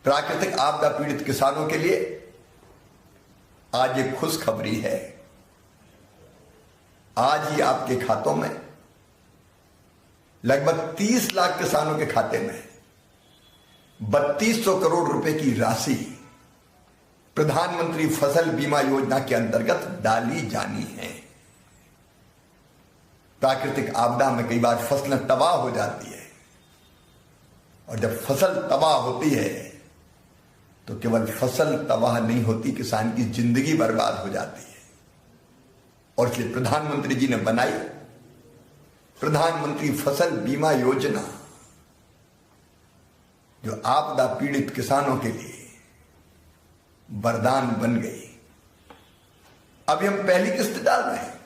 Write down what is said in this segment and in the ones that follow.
प्राकृतिक आपदा पीड़ित किसानों के लिए आज एक खुशखबरी है। आज ही आपके खातों में लगभग 30 लाख किसानों के खाते में 3200 करोड़ रुपए की राशि प्रधानमंत्री फसल बीमा योजना के अंतर्गत डाली जानी है। प्राकृतिक आपदा में कई बार फसलें तबाह हो जाती है और जब फसल तबाह होती है तो केवल फसल तबाह नहीं होती, किसान की जिंदगी बर्बाद हो जाती है। और इसलिए प्रधानमंत्री जी ने बनाई प्रधानमंत्री फसल बीमा योजना, जो आपदा पीड़ित किसानों के लिए वरदान बन गई। अभी हम पहली किस्त डाल रहे हैं।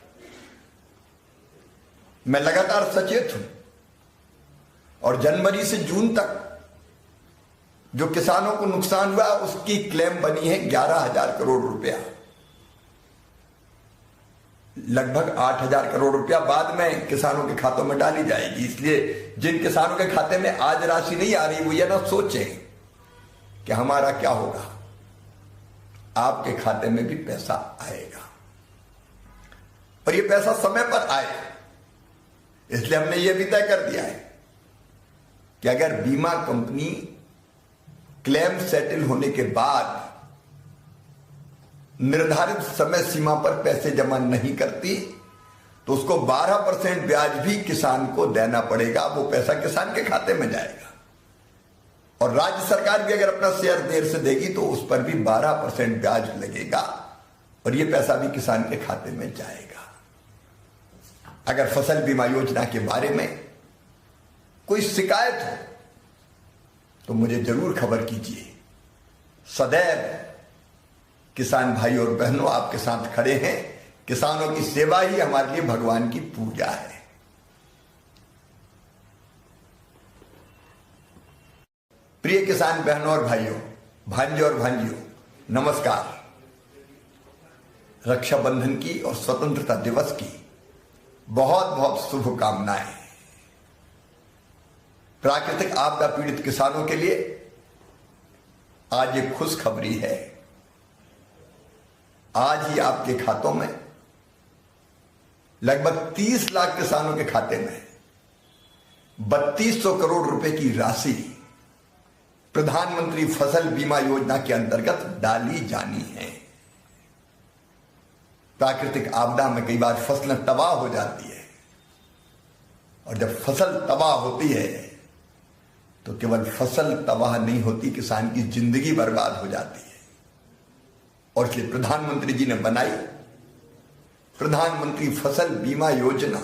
मैं लगातार सचेत हूं और जनवरी से जून तक जो किसानों को नुकसान हुआ उसकी क्लेम बनी है 11,000 करोड़ रुपया। लगभग 8,000 करोड़ रुपया बाद में किसानों के खातों में डाली जाएगी। इसलिए जिन किसानों के खाते में आज राशि नहीं आ रही वो ये ना सोचें कि हमारा क्या होगा। आपके खाते में भी पैसा आएगा और ये पैसा समय पर आए। इसलिए हमने ये भी तय कर दिया है कि अगर बीमा कंपनी क्लेम सेटल होने के बाद निर्धारित समय सीमा पर पैसे जमा नहीं करती तो उसको 12% ब्याज भी किसान को देना पड़ेगा। वो पैसा किसान के खाते में जाएगा और राज्य सरकार भी अगर अपना शेयर देर से देगी तो उस पर भी 12% ब्याज लगेगा और ये पैसा भी किसान के खाते में जाएगा। अगर फसल बीमा योजना के बारे में कोई शिकायत हो तो मुझे जरूर खबर कीजिए। सदैव किसान भाई और बहनों आपके साथ खड़े हैं। किसानों की सेवा ही हमारे लिए भगवान की पूजा है। प्रिय किसान बहनों और भाइयों, भांजे और भांजियों, नमस्कार। रक्षाबंधन की और स्वतंत्रता दिवस की बहुत बहुत शुभकामनाएं। प्राकृतिक आपदा पीड़ित किसानों के लिए आज एक खुशखबरी है। आज ही आपके खातों में लगभग 30 लाख किसानों के खाते में 3200 करोड़ रुपए की राशि प्रधानमंत्री फसल बीमा योजना के अंतर्गत डाली जानी है। प्राकृतिक आपदा में कई बार फसलें तबाह हो जाती है और जब फसल तबाह होती है तो केवल फसल तबाह नहीं होती, किसान की जिंदगी बर्बाद हो जाती है। और इसलिए प्रधानमंत्री जी ने बनाई प्रधानमंत्री फसल बीमा योजना,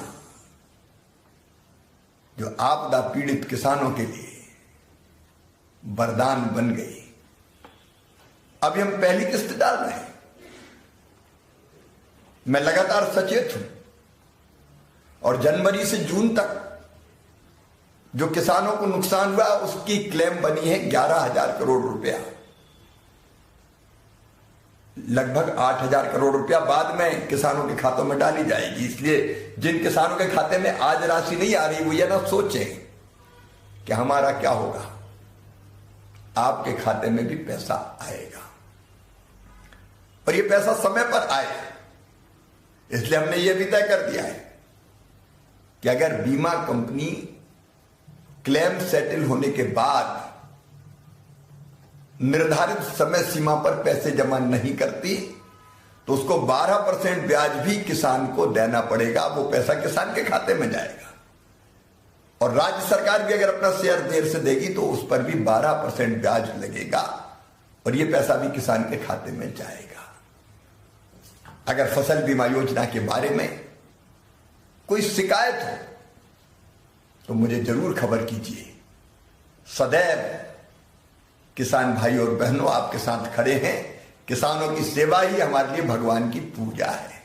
जो आपदा पीड़ित किसानों के लिए वरदान बन गई। अभी हम पहली किस्त डाल रहे हैं। मैं लगातार सचेत हूं और जनवरी से जून तक जो किसानों को नुकसान हुआ उसकी क्लेम बनी है 11,000 करोड़ रुपया। लगभग 8,000 करोड़ रुपया बाद में किसानों के खातों में डाली जाएगी। इसलिए जिन किसानों के खाते में आज राशि नहीं आ रही वो ये ना सोचें कि हमारा क्या होगा। आपके खाते में भी पैसा आएगा और ये पैसा समय पर आए। इसलिए हमने ये भी तय कर दिया है कि अगर बीमा कंपनी क्लेम सेटल होने के बाद निर्धारित समय सीमा पर पैसे जमा नहीं करती तो उसको 12% ब्याज भी किसान को देना पड़ेगा। वो पैसा किसान के खाते में जाएगा और राज्य सरकार भी अगर अपना शेयर देर से देगी तो उस पर भी 12% ब्याज लगेगा और ये पैसा भी किसान के खाते में जाएगा। अगर फसल बीमा योजना के बारे में कोई शिकायत हो तो मुझे जरूर खबर कीजिए। सदैव किसान भाई और बहनों आपके साथ खड़े हैं। किसानों की सेवा ही हमारे लिए भगवान की पूजा है।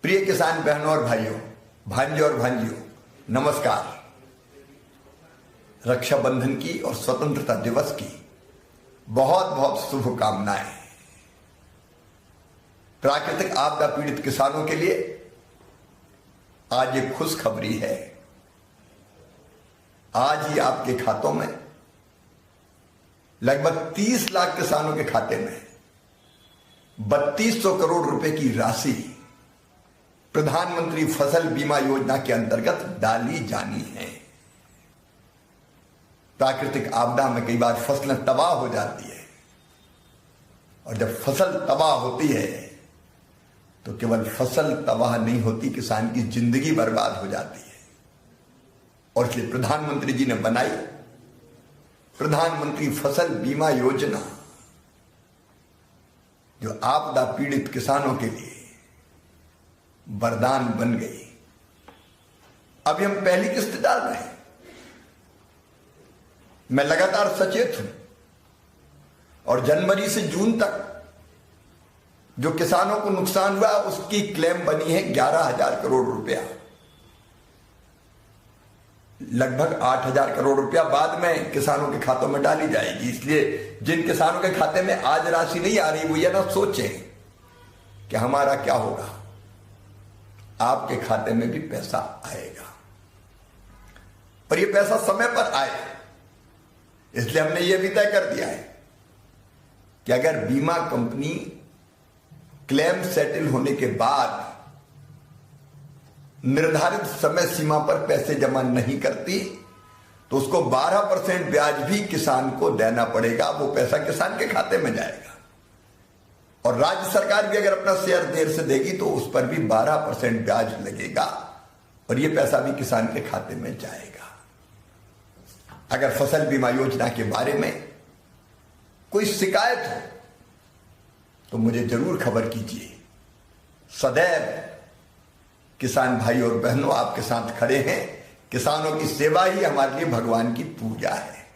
प्रिय किसान बहनों और भाइयों, भांजे और भांजियों, नमस्कार। रक्षाबंधन की और स्वतंत्रता दिवस की बहुत बहुत शुभकामनाएं। प्राकृतिक आपदा पीड़ित किसानों के लिए आज एक खुशखबरी है। आज ही आपके खातों में लगभग 30 लाख किसानों के खाते में 3200 करोड़ रुपए की राशि प्रधानमंत्री फसल बीमा योजना के अंतर्गत डाली जानी है। प्राकृतिक आपदा में कई बार फसलें तबाह हो जाती है और जब फसल तबाह होती है तो केवल फसल तबाह नहीं होती, किसान की जिंदगी बर्बाद हो जाती है। और इसलिए प्रधानमंत्री जी ने बनाई प्रधानमंत्री फसल बीमा योजना, जो आपदा पीड़ित किसानों के लिए वरदान बन गई। अभी हम पहली किस्त डाल रहे हैं। मैं लगातार सचेत हूं और जनवरी से जून तक जो किसानों को नुकसान हुआ उसकी क्लेम बनी है 11,000 करोड़ रुपया। लगभग 8,000 करोड़ रुपया बाद में किसानों के खातों में डाली जाएगी। इसलिए जिन किसानों के खाते में आज राशि नहीं आ रही वो ये ना सोचें कि हमारा क्या होगा, आपके खाते में भी पैसा आएगा और ये पैसा समय पर आए। इसलिए हमने ये भी तय कर दिया है कि अगर बीमा कंपनी क्लेम सेटल होने के बाद निर्धारित समय सीमा पर पैसे जमा नहीं करती तो उसको 12% ब्याज भी किसान को देना पड़ेगा। वो पैसा किसान के खाते में जाएगा और राज्य सरकार भी अगर अपना शेयर देर से देगी तो उस पर भी 12% ब्याज लगेगा और ये पैसा भी किसान के खाते में जाएगा। अगर फसल बीमा योजना के बारे में कोई शिकायत हो तो मुझे जरूर खबर कीजिए। सदैव किसान भाई और बहनों आपके साथ खड़े हैं। किसानों की सेवा ही हमारे लिए भगवान की पूजा है।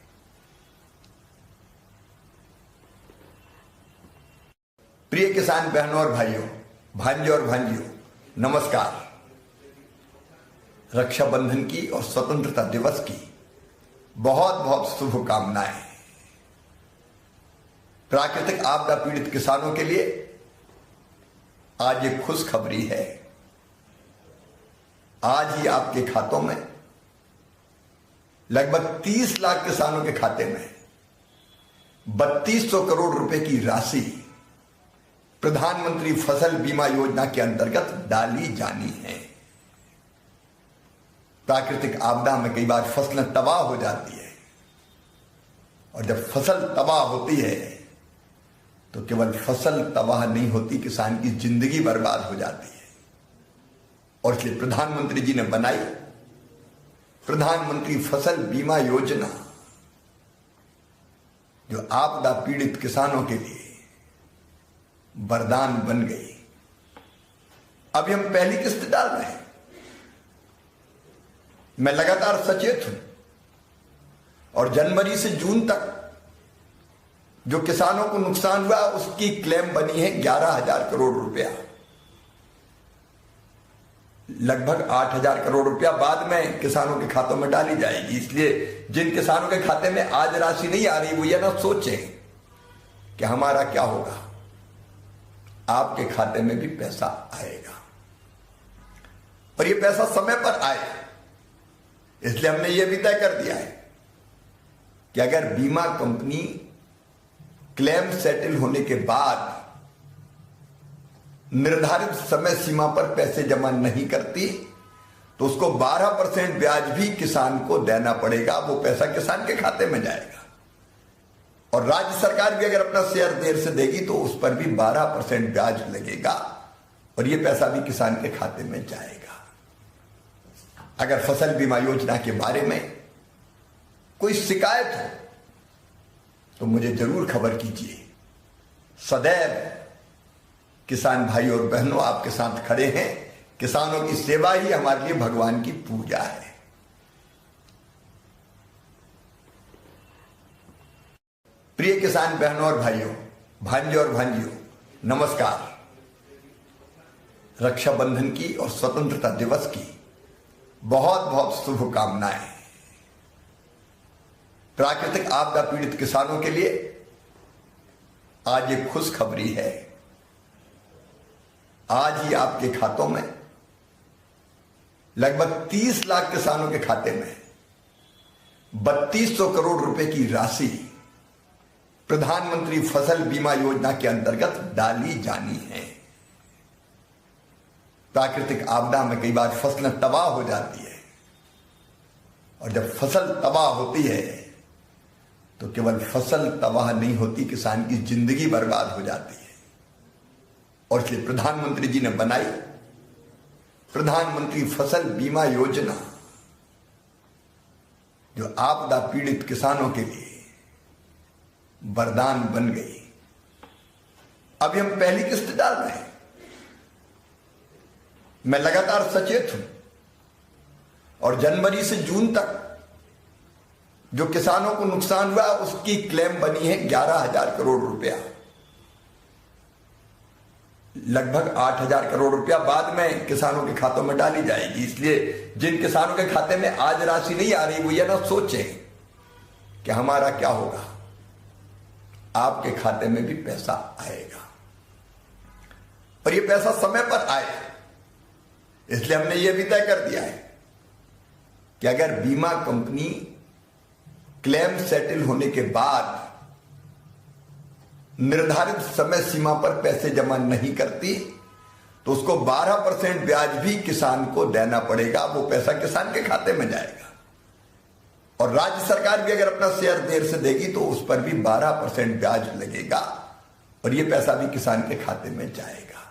प्रिय किसान बहनों और भाइयों, भांजे और भांजियों, नमस्कार। रक्षाबंधन की और स्वतंत्रता दिवस की बहुत बहुत शुभकामनाएं। प्राकृतिक आपदा पीड़ित किसानों के लिए आज एक खुशखबरी है। आज ही आपके खातों में लगभग 30 लाख किसानों के खाते में 3200 करोड़ रुपए की राशि प्रधानमंत्री फसल बीमा योजना के अंतर्गत डाली जानी है। प्राकृतिक आपदा में कई बार फसलें तबाह हो जाती है और जब फसल तबाह होती है तो केवल फसल तबाह नहीं होती, किसान की जिंदगी बर्बाद हो जाती है। और इसलिए प्रधानमंत्री जी ने बनाई प्रधानमंत्री फसल बीमा योजना, जो आपदा पीड़ित किसानों के लिए वरदान बन गई। अभी हम पहली किस्त डाल रहे हैं। मैं लगातार सचेत हूं और जनवरी से जून तक जो किसानों को नुकसान हुआ उसकी क्लेम बनी है 11,000 करोड़ रुपया। लगभग 8,000 करोड़ रुपया बाद में किसानों के खातों में डाली जाएगी। इसलिए जिन किसानों के खाते में आज राशि नहीं आ रही वो ये ना सोचें कि हमारा क्या होगा, आपके खाते में भी पैसा आएगा और ये पैसा समय पर आए। इसलिए हमने ये भी तय कर दिया है कि अगर बीमा कंपनी क्लेम सेटल होने के बाद निर्धारित समय सीमा पर पैसे जमा नहीं करती तो उसको 12% ब्याज भी किसान को देना पड़ेगा। वो पैसा किसान के खाते में जाएगा और राज्य सरकार भी अगर अपना शेयर देर से देगी तो उस पर भी 12% ब्याज लगेगा और ये पैसा भी किसान के खाते में जाएगा। अगर फसल बीमा योजना के बारे में कोई शिकायत हो तो मुझे जरूर खबर कीजिए। सदैव किसान भाई और बहनों आपके साथ खड़े हैं। किसानों की सेवा ही हमारे लिए भगवान की पूजा है। प्रिय किसान बहनों और भाइयों, भांजे और भांजियों, नमस्कार। रक्षाबंधन की और स्वतंत्रता दिवस की बहुत बहुत शुभकामनाएं। प्राकृतिक आपदा पीड़ित किसानों के लिए आज एक खुशखबरी है। आज ही आपके खातों में लगभग 30 लाख किसानों के खाते में 3200 करोड़ रुपए की राशि प्रधानमंत्री फसल बीमा योजना के अंतर्गत डाली जानी है। प्राकृतिक आपदा में कई बार फसलें तबाह हो जाती है, और जब फसल तबाह होती है तो केवल फसल तबाह नहीं होती, किसान की जिंदगी बर्बाद हो जाती है। और इसलिए प्रधानमंत्री जी ने बनाई प्रधानमंत्री फसल बीमा योजना, जो आपदा पीड़ित किसानों के लिए वरदान बन गई। अभी हम पहली किस्त डाल रहे हैं। मैं लगातार सचेत हूं, और जनवरी से जून तक जो किसानों को नुकसान हुआ उसकी क्लेम बनी है 11,000 करोड़ रुपया। लगभग 8,000 करोड़ रुपया बाद में किसानों के खातों में डाली जाएगी। इसलिए जिन किसानों के खाते में आज राशि नहीं आ रही, वो ये ना सोचें कि हमारा क्या होगा। आपके खाते में भी पैसा आएगा, और ये पैसा समय पर आए। इसलिए हमने ये भी तय कर दिया है कि अगर बीमा कंपनी क्लेम सेटल होने के बाद निर्धारित समय सीमा पर पैसे जमा नहीं करती, तो उसको 12% ब्याज भी किसान को देना पड़ेगा। वो पैसा किसान के खाते में जाएगा, और राज्य सरकार भी अगर अपना शेयर देर से देगी तो उस पर भी 12% ब्याज लगेगा, और ये पैसा भी किसान के खाते में जाएगा।